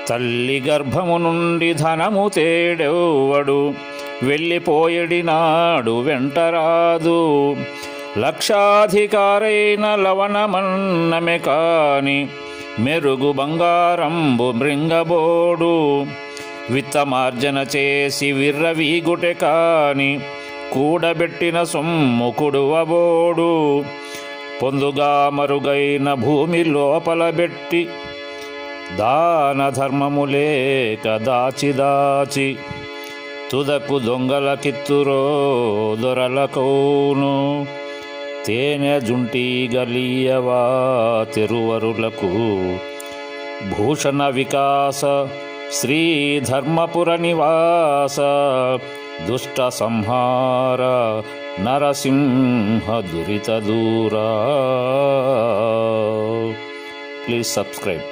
తల్లి గర్భము నుండి ధనము తేడెవ్వడు, వెళ్ళిపోయడినాడు వెంటరాదు. లక్షాధికారైన లవణమన్నమె కాని, మెరుగు బంగారంబు మృంగబోడు. విత్తమార్జన చేసి విర్రవీగుటె కాని, కూడబెట్టిన సొమ్ము కుడువబోడు. పొందుగా మరుగైన భూమి లోపల బెట్టి, దాన ధర్మము లేక దాచి తుదకు దొంగల కిత్తురో దొరలకౌను. తేనె జుంటి గలీయవా తిరువరులకు, భూషణ వికాస శ్రీ ధర్మపుర నివాస. దుష్ట సంహార నరసింహ దురిత దూరా. Please subscribe.